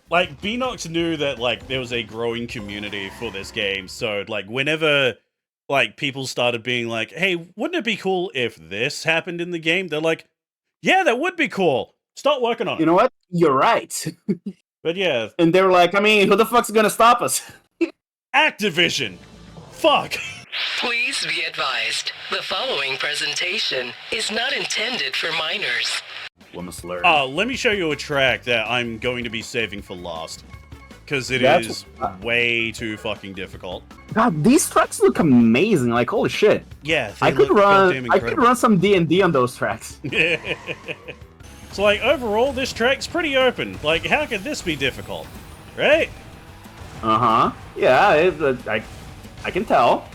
like, Beanox knew that, like, there was a growing community for this game, so, like, whenever, like, people started being like, hey, wouldn't it be cool if this happened in the game? They're like, yeah, that would be cool. Start working on You it. know what? You're right. But yeah. And they were like, I mean, who the fuck's gonna stop us? Activision! Fuck! Please be advised, the following presentation is not intended for minors. We must learn. Let me show you a track that I'm going to be saving for last. Because it is way too fucking difficult. God, these tracks look amazing. Like, holy shit. Yeah, I could run some D&D on those tracks. So, like, overall, this track's pretty open. Like, how could this be difficult? Right? Uh-huh. Yeah, I can tell.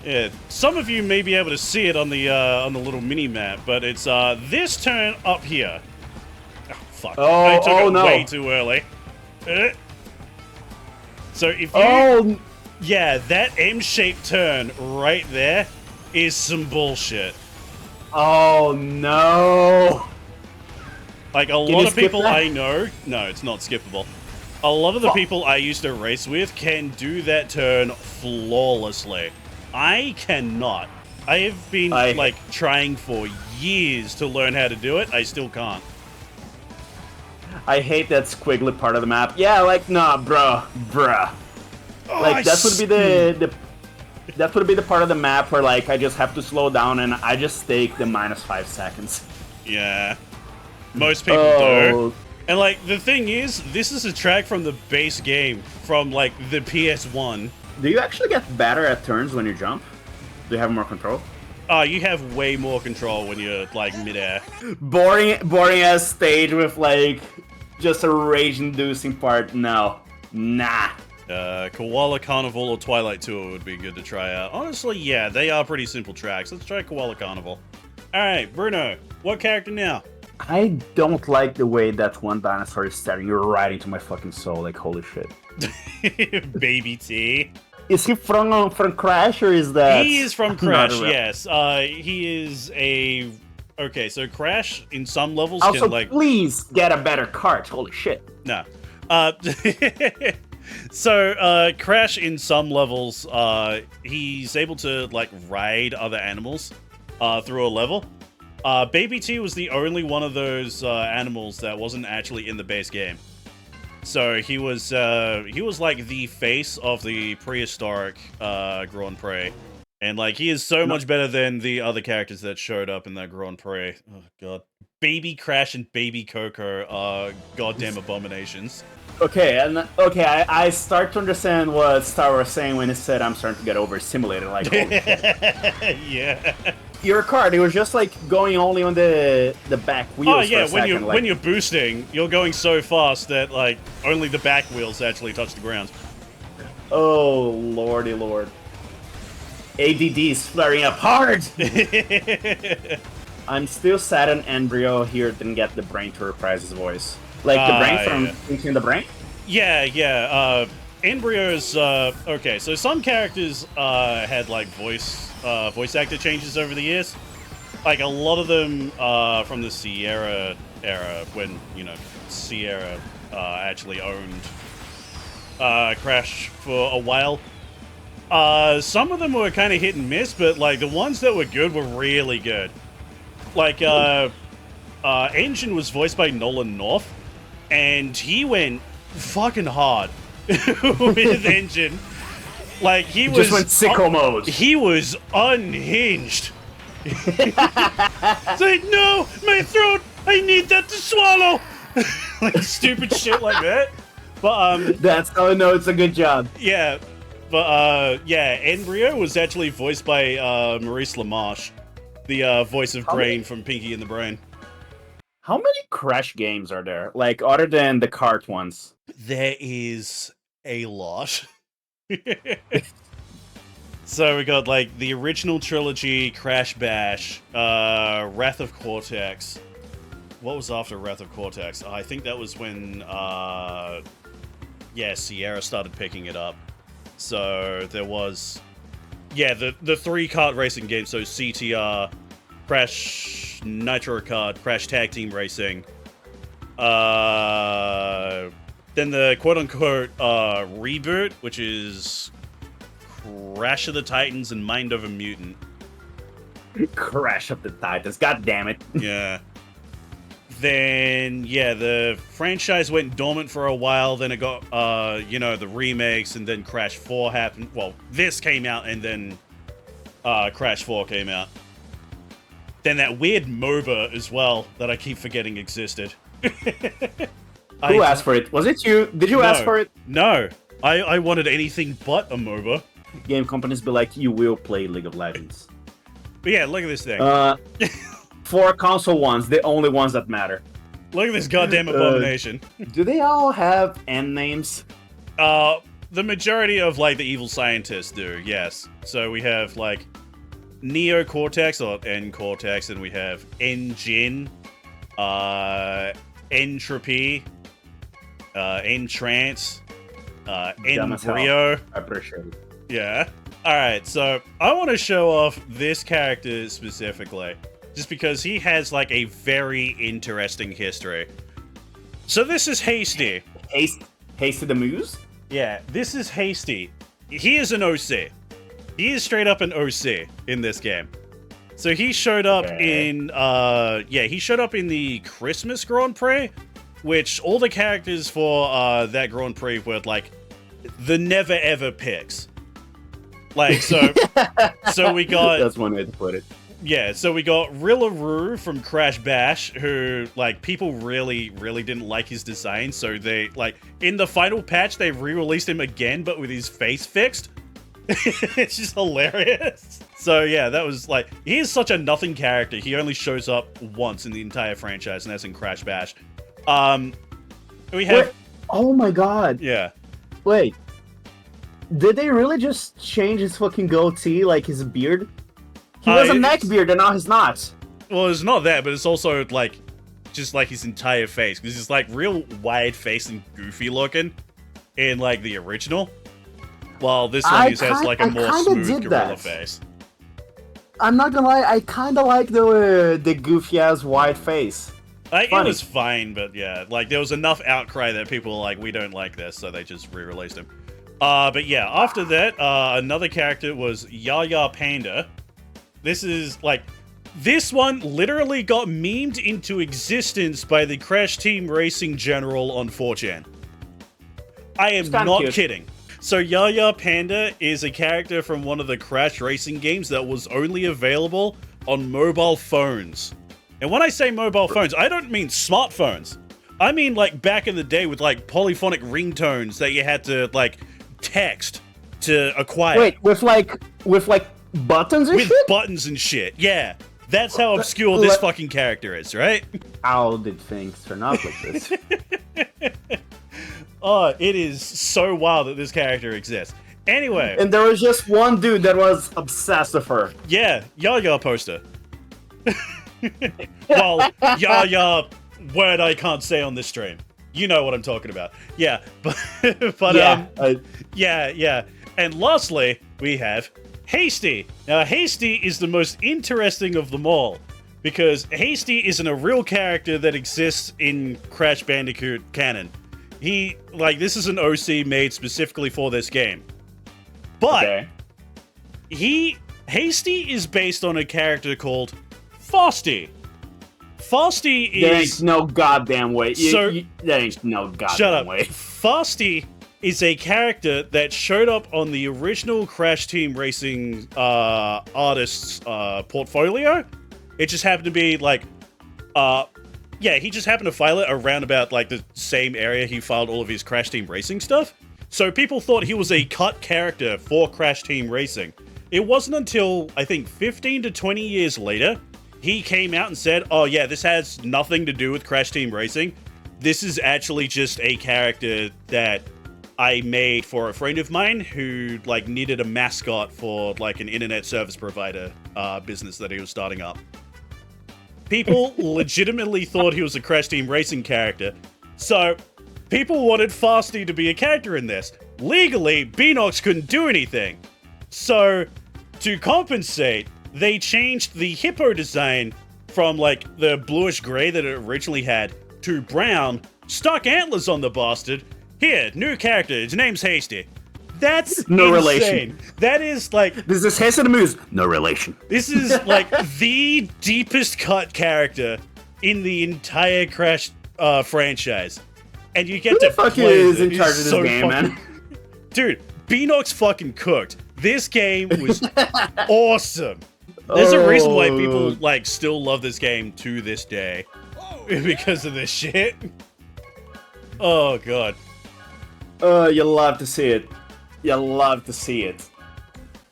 Yeah, some of you may be able to see it on the little mini map, but it's this turn up here. Oh fuck! I took it way too early. So if you, yeah, that M-shaped turn right there is some bullshit. Oh no! Like a lot of people I know, no, it's not skippable. A lot of the people I used to race with can do that turn flawlessly. I cannot. I have been, like, trying for years to learn how to do it. I still can't. I hate that squiggly part of the map. Yeah, like, nah, bruh. Like, that would be that would be the part of the map where, like, I just have to slow down and I just take the -5 seconds. Yeah. Most people do. And, like, the thing is, this is a track from the base game, from, like, the PS1. Do you actually get better at turns when you jump? Do you have more control? You have way more control when you're, like, midair. Boring ass stage with, like, just a rage-inducing part. No. Nah. Koala Carnival or Twilight Tour would be good to try out. Honestly, yeah, they are pretty simple tracks. Let's try Koala Carnival. Alright, Bruno, what character now? I don't like the way that one dinosaur is staring right into my fucking soul, like, holy shit. Baby T. Is he from Crash, or is that... He is from Crash, yes. He is a... Okay, so Crash, in some levels, also, can, like... please get a better cart, holy shit. No. So, Crash, in some levels, he's able to, like, ride other animals through a level. Baby T was the only one of those animals that wasn't actually in the base game. So he was like the face of the prehistoric Grand Prix, and like he is so much better than the other characters that showed up in that Grand Prix. Oh god, Baby Crash and Baby Coco are goddamn abominations. Okay, I start to understand what Star was saying when it said I'm starting to get overstimulated. Like, holy shit. Yeah. Your card, it was just like going only on the back wheels. Oh yeah, for a second, when you're boosting, you're going so fast that like only the back wheels actually touch the ground. Oh lordy lord. ADD is flaring up hard! I'm still sad an Embryo here didn't get the brain to reprise his voice. Like the brain from Thinking the Brain? Yeah. Embryo's okay, so some characters had like voice actor changes over the years. Like a lot of them from the Sierra era, when, you know, Sierra actually owned Crash for a while. Some of them were kind of hit and miss, but like the ones that were good were really good. Like Engine was voiced by Nolan North, and he went fucking hard with Engine. Like he was just went sicko mode. He was unhinged. It's like, no, my throat, I need that to swallow. Like stupid shit like that. But that's how I know it's a good job. Yeah. But yeah, Embryo was actually voiced by Maurice LaMarche, the voice of Brain from Pinky and the Brain. How many Crash games are there? Like other than the kart ones? There is a lot. So we got like the original trilogy, Crash Bash, Wrath of Cortex. What was after Wrath of Cortex? I think that was when yeah, Sierra started picking it up. So there was, yeah, the three kart racing games. So CTR, Crash Nitro Kart, Crash Tag Team Racing, Then the quote-unquote reboot, which is Crash of the Titans and Mind Over Mutant. Crash of the Titans. God damn it. Yeah. Then, yeah, the franchise went dormant for a while. Then it got, the remakes, and then Crash 4 happened. Well, this came out, and then Crash 4 came out. Then that weird MOBA as well that I keep forgetting existed. Who asked for it? Was it you? Did you ask for it? No. I wanted anything but a MOBA. Game companies be like, you will play League of Legends. But yeah, look at this thing. 4 console ones, the only ones that matter. Look at this goddamn abomination. Do they all have end names? The majority of, like, the evil scientists do, yes. So we have, like, Neo Cortex, or N-Cortex, and we have N-Jin, Entropy, Entrance, Embryo. I appreciate it. Yeah. Alright, so I want to show off this character specifically, just because he has, like, a very interesting history. So this is Hasty. Hasty the Moose? Yeah, this is Hasty. He is an OC. He is straight up an OC in this game. So he showed up in, he showed up in the Christmas Grand Prix, which all the characters for that Grand Prix were, like, the never-ever picks. Like, so we got... That's one way to put it. Yeah, so we got Rillaroo from Crash Bash, who, like, people really didn't like his design, so they, like, in the final patch, they re-released him again, but with his face fixed. It's just hilarious. So, yeah, that was, like, he is such a nothing character. He only shows up once in the entire franchise, and that's in Crash Bash. We have... Wait, oh my god. Yeah. Wait. Did they really just change his fucking goatee, like his beard? He was a neck beard, and now he's not. Well, it's not that, but it's also, like, just, like, his entire face. Because he's, like, real wide face and goofy looking in, like, the original. While this one has, like, a more smooth gorilla face. I'm not gonna lie, I kinda like the goofy-ass wide face. It was fine, but yeah, like, there was enough outcry that people were like, we don't like this, so they just re-released him. But yeah, after that, another character was Yaya Panda. This is, like, this one literally got memed into existence by the Crash Team Racing General on 4chan. I am not kidding. So Yaya Panda is a character from one of the Crash racing games that was only available on mobile phones. And when I say mobile phones, I don't mean smartphones. I mean, like, back in the day with, like, polyphonic ringtones that you had to, like, text to acquire. Wait, with buttons and shit? With buttons and shit, yeah. That's how obscure this fucking character is, right? How did things turn out like this? Oh, it is so wild that this character exists. Anyway. And there was just one dude that was obsessed with her. Yeah, Yaya poster. Well, Yaya, word I can't say on this stream. You know what I'm talking about. Yeah, but yeah. And lastly, we have Hasty. Now, Hasty is the most interesting of them all, because Hasty isn't a real character that exists in Crash Bandicoot canon. This is an OC made specifically for this game. But, Hasty is based on a character called Frosty. Frosty is... There ain't no goddamn way. There ain't no goddamn way. Frosty is a character that showed up on the original Crash Team Racing artist's portfolio. It just happened to be, like... he just happened to file it around about, like, the same area he filed all of his Crash Team Racing stuff. So people thought he was a cut character for Crash Team Racing. It wasn't until, I think, 15 to 20 years later, he came out and said, oh yeah, this has nothing to do with Crash Team Racing. This is actually just a character that I made for a friend of mine who, like, needed a mascot for, like, an internet service provider business that he was starting up. People legitimately thought he was a Crash Team Racing character, so people wanted Frosty to be a character in this. Legally, Beanox couldn't do anything. So, to compensate, they changed the hippo design from, like, the bluish gray that it originally had to brown, stuck antlers on the bastard, Here, new character. His name's Hasty. That's No insane. relation. That is like This is Hasty the Moose. No relation. this is like the deepest cut character in the entire Crash franchise, and you get Who to the fuck play is it. in charge It's of this so game, fucking- man? Dude, Beanox fucking cooked. This game was awesome. There's a reason why people like still love this game to this day because of this shit. Oh god. You love to see it. You love to see it.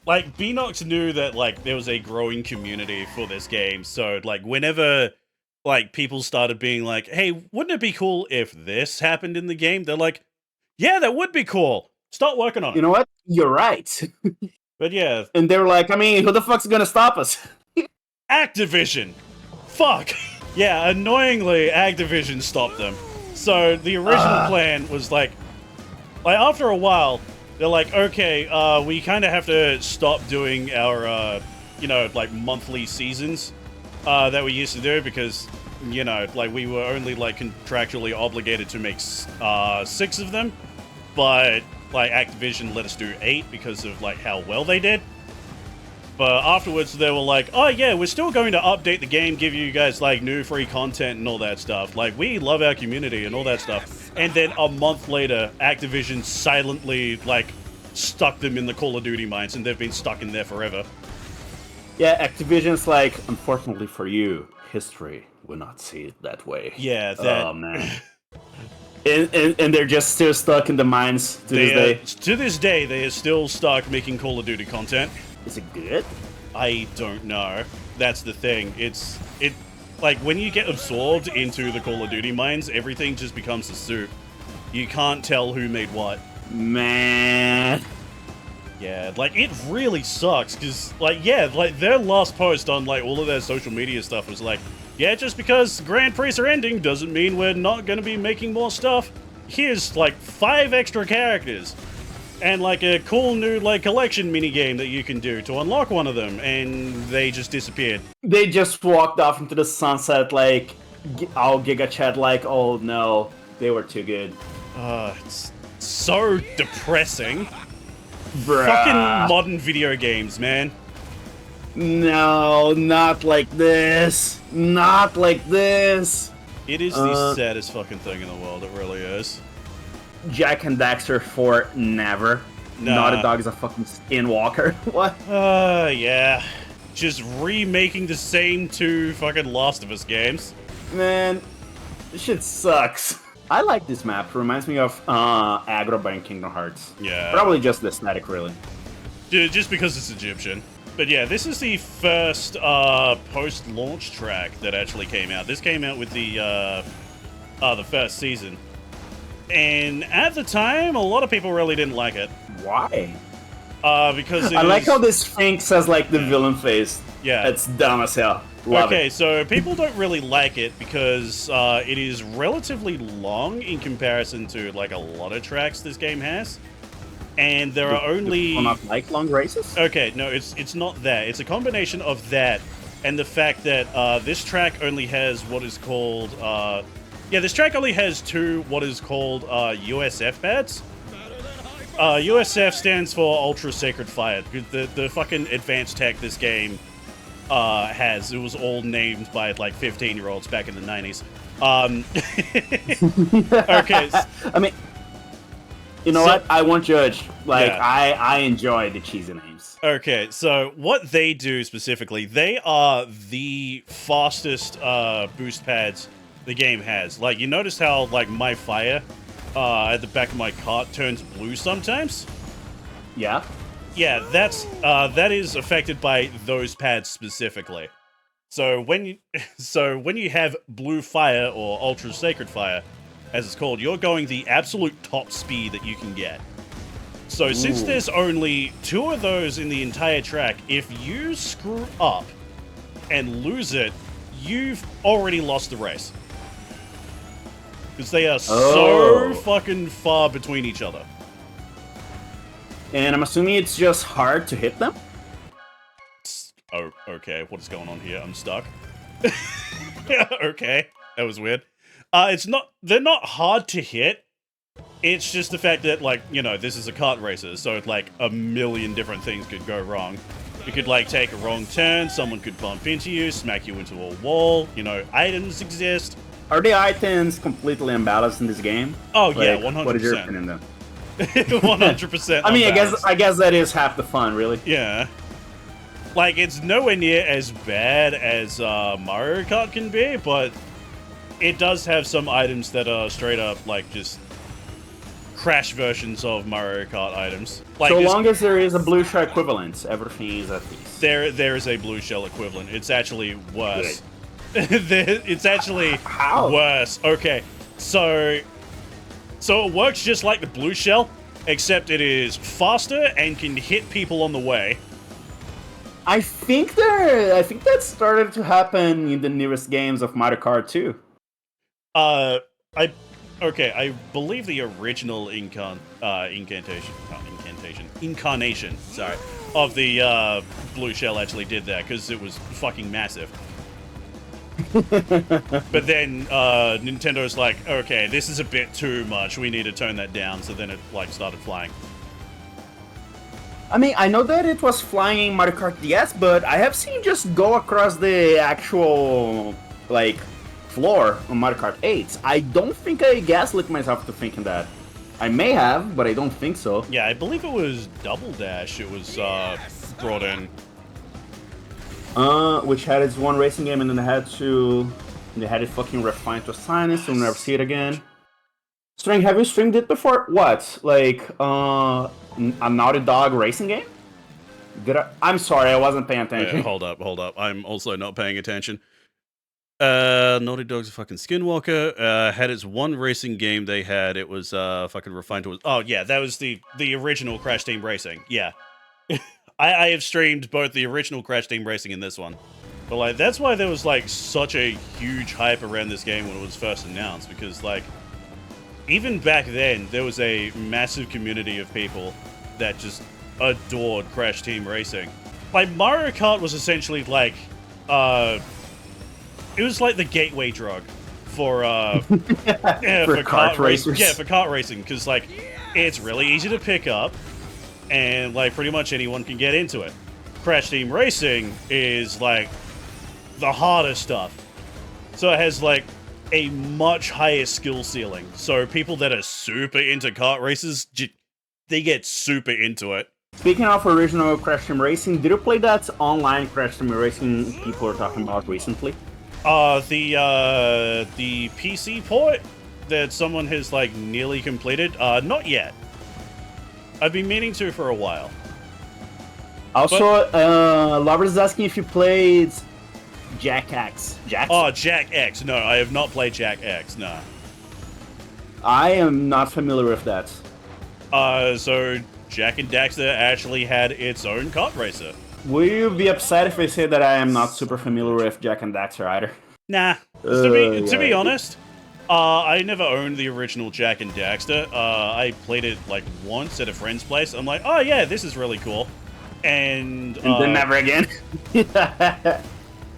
Like Beanox knew that like there was a growing community for this game, so like whenever like people started being like, "Hey, wouldn't it be cool if this happened in the game?" They're like, "Yeah, that would be cool. Start working on it." You know what? You're right. But yeah, And they were like, I mean, who the fuck's gonna stop us? Activision. Fuck. Yeah, annoyingly, Activision stopped them. So the original plan was like after a while, they're like, okay, we kind of have to stop doing our, like monthly seasons that we used to do because, like we were only like contractually obligated to make 6 of them, but like Activision let us do 8 because of like how well they did. But afterwards, they were like, oh yeah, we're still going to update the game, give you guys like new free content and all that stuff. Like, we love our community and all that stuff. And then a month later, Activision silently like stuck them in the Call of Duty mines, and they've been stuck in there forever. Yeah, Activision's like, unfortunately for you, history will not see it that way. Yeah, that. Oh man. and they're just still stuck in the mines to this day. To this day, they are still stuck making Call of Duty content. Is it good? I don't know. That's the thing. Like when you get absorbed into the Call of Duty mines, everything just becomes a soup. You can't tell who made what. Man. Yeah, like it really sucks because, like, yeah, like their last post on like all of their social media stuff was like, yeah, just because Grand Prix are ending doesn't mean we're not going to be making more stuff. Here's like 5 extra characters. And like a cool new like collection minigame that you can do to unlock one of them, and they just disappeared. They just walked off into the sunset like all Giga Chat like, oh no, they were too good. It's so depressing. Bruh. Fucking modern video games, man. No, not like this. Not like this. It is the saddest fucking thing in the world, it really is. Jack and Daxter for never. Nah. Naughty Dog is a fucking skinwalker. What? Yeah. Just remaking the same 2 fucking Last of Us games. Man, this shit sucks. I like this map. It reminds me of Agrabah in Kingdom Hearts. Yeah. Probably just the aesthetic, really. Just because it's Egyptian. But yeah, this is the first post-launch track that actually came out. This came out with the first season. And at the time, a lot of people really didn't like it. Why? Because I like how this Sphinx has like the villain face. Yeah. It's dumb as hell. Love okay, it. so people don't really like it because it is relatively long in comparison to like a lot of tracks this game has. And there are only... Do not like long races? Okay, no, it's not that. It's a combination of that and the fact that this track only has what is called... this track only has 2 what is called USF pads. USF stands for Ultra Sacred Fire. The fucking advanced tech this game has. It was all named by like 15-year-olds back in the 90s. Okay. I mean, you know what? I won't judge. Like, Yeah. I enjoy the cheesy names. Okay, so what they do specifically, they are the fastest boost pads the game has. Like, you notice how, like, my fire at the back of my cart turns blue sometimes? Yeah? Yeah, that is affected by those pads specifically. So when you have blue fire or ultra sacred fire, as it's called, you're going the absolute top speed that you can get. So since there's only 2 of those in the entire track, if you screw up and lose it, you've already lost the race. Because they are so fucking far between each other. And I'm assuming it's just hard to hit them? Oh, okay. What is going on here? I'm stuck. Okay. That was weird. They're not hard to hit. It's just the fact that, like, you know, this is a kart racer, so, like, a million different things could go wrong. You could, like, take a wrong turn, someone could bump into you, smack you into a wall, you know, items exist. Are the items completely unbalanced in this game? Oh, yeah, 100%. What is your opinion, though? 100%. I mean, I guess that is half the fun, really. Yeah. Like, it's nowhere near as bad as Mario Kart can be, but it does have some items that are straight up, like, just crash versions of Mario Kart items. Like, so long as there is a blue shell equivalent, everything is at peace. There is a blue shell equivalent. It's actually worse. It's actually worse. Okay, so it works just like the blue shell, except it is faster and can hit people on the way. I think that started to happen in the newest games of Mario Kart 2. I believe the original incarnation, sorry, of the blue shell actually did that because it was fucking massive. But then Nintendo's like, okay, this is a bit too much. We need to tone that down. So then it like started flying. I mean, I know that it was flying in Mario Kart DS, but I have seen just go across the actual like floor on Mario Kart 8. I don't think I gaslit myself to thinking that. I may have, but I don't think so. Yeah, I believe it was Double Dash. It was brought in. Which had its one racing game, and then they had it fucking refined to a science, so we'll never see it again. String, have you streamed it before? What? Like, a Naughty Dog racing game? I'm sorry, I wasn't paying attention. Wait, hold up. I'm also not paying attention. Naughty Dog's a fucking skinwalker. Had its one racing game they had. It was fucking refined to. Oh yeah, that was the original Crash Team Racing. Yeah, I have streamed both the original Crash Team Racing and this one. But like that's why there was like such a huge hype around this game when it was first announced, because like even back then there was a massive community of people that just adored Crash Team Racing. Like Mario Kart was essentially like it was like the gateway drug for for kart racers. Yeah, for kart racing, because like it's really easy to pick up, and like pretty much anyone can get into it. Crash Team Racing is like the harder stuff, so it has like a much higher skill ceiling. So people that are super into kart races, they get super into it. Speaking of original Crash Team Racing, did you play that online Crash Team Racing people were talking about recently? The PC port that someone has like nearly completed. Not yet. I've been meaning to for a while. Also, Lover's is asking if you played Jack X. Oh, Jack X. No, I have not played Jack X. No. I am not familiar with that. So Jack and Daxter actually had its own kart racer. Will you be upset if I say that I am not super familiar with Jack and Daxter either? Nah. To be honest, I never owned the original Jack and Daxter. I played it like once at a friend's place. I'm like, oh yeah, this is really cool. And then never again.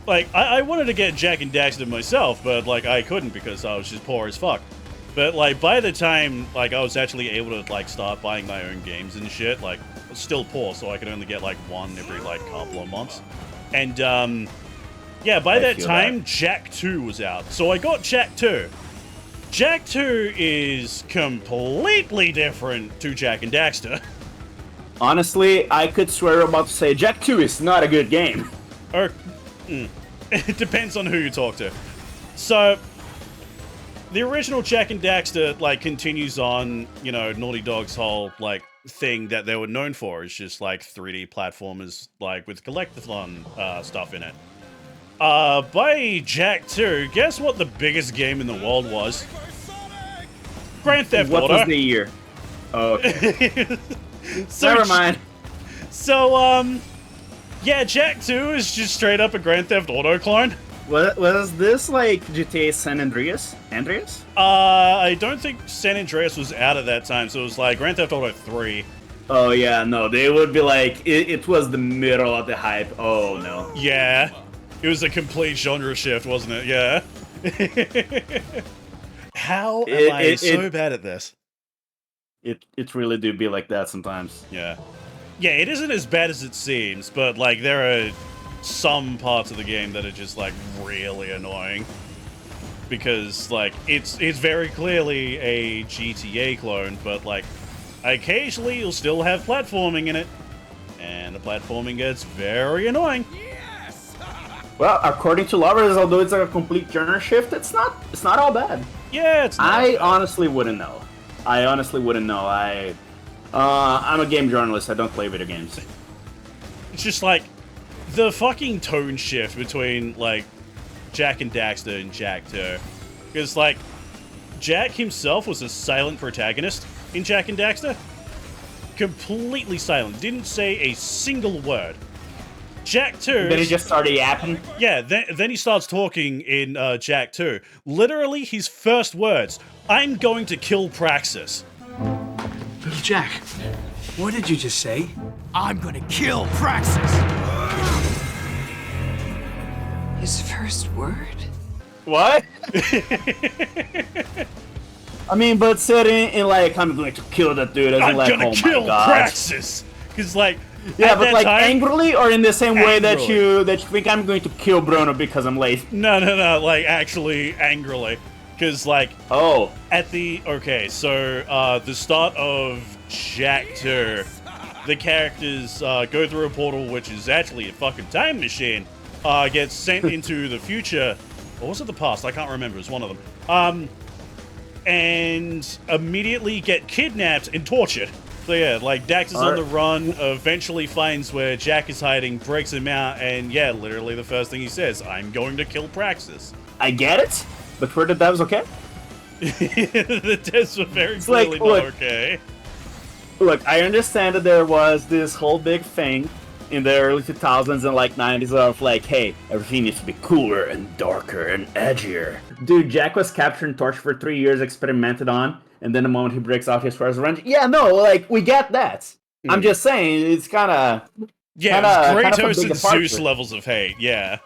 Like, I wanted to get Jack and Daxter myself, but like I couldn't because I was just poor as fuck. But like by the time like I was actually able to like start buying my own games and shit, like I was still poor, so I could only get like one every like couple of months. And yeah, by that time Jack 2 was out. So I got Jack 2. Jack 2 is completely different to Jack and Daxter. Honestly, I could swear about to say Jack 2 is not a good game. It depends on who you talk to. So the original Jack and Daxter like continues on, you know, Naughty Dog's whole like thing that they were known for. It's just like 3D platformers like with collectathon stuff in it. By Jack 2, guess what the biggest game in the world was? Grand Theft Auto. What was the year? Oh, okay. Never mind. So, yeah, Jack 2 is just straight up a Grand Theft Auto clone. Was this like GTA San Andreas? I don't think San Andreas was out at that time, so it was like Grand Theft Auto 3. Oh yeah, no, they would be like, it was the middle of the hype. Oh no. Yeah. It was a complete genre shift, wasn't it? Yeah. How am I so bad at this? It really do be like that sometimes. Yeah. Yeah, it isn't as bad as it seems, but like there are some parts of the game that are just like really annoying. Because like it's very clearly a GTA clone, but like occasionally you'll still have platforming in it. And the platforming gets very annoying. Well, according to lovers, although it's a complete genre shift, it's not all bad. Yeah, it's not I bad. honestly wouldn't know. I'm a game journalist. I don't play video games. It's just like the fucking tone shift between like Jack and Daxter and Jak 2. Because like Jak himself was a silent protagonist in Jak and Daxter. Completely silent. Didn't say a single word. Jak 2... Then he just started yapping. Yeah, then he starts talking in Jak 2. Literally, his first words, I'm going to kill Praxis. Little Jack, what did you just say? I'm gonna kill Praxis. His first word? What? I mean, but said in like, I'm going to kill that dude. As I'm in, like, gonna oh kill my God. Praxis! Because, like, yeah, at but that like time, angrily or in the same way that Angrily. you think I'm going to kill Bruno because I'm late. No, like, actually, angrily. Because, like, Oh. at the... Okay, so, the start of Jak 2, the characters go through a portal, which is actually a fucking time machine, gets sent into the future, or was it the past? I can't remember, it's one of them. And immediately get kidnapped and tortured. So yeah, like, Dax is on the run, eventually finds where Jak is hiding, breaks him out, and yeah, literally the first thing he says, I'm going to kill Praxis. I get it, but were the devs okay? The devs were very It's like, clearly not look. okay. Look, I understand that there was this whole big thing in the early 2000s and like 90s of like, hey, everything needs to be cooler and darker and edgier. Dude, Jak was captured and tortured for 3 years, experimented on, and then the moment he breaks out his first revenge, yeah, no, like, we get that. I'm just saying, it's kind of... Yeah, kinda it was a big Kratos and Zeus departure. levels of hate, yeah.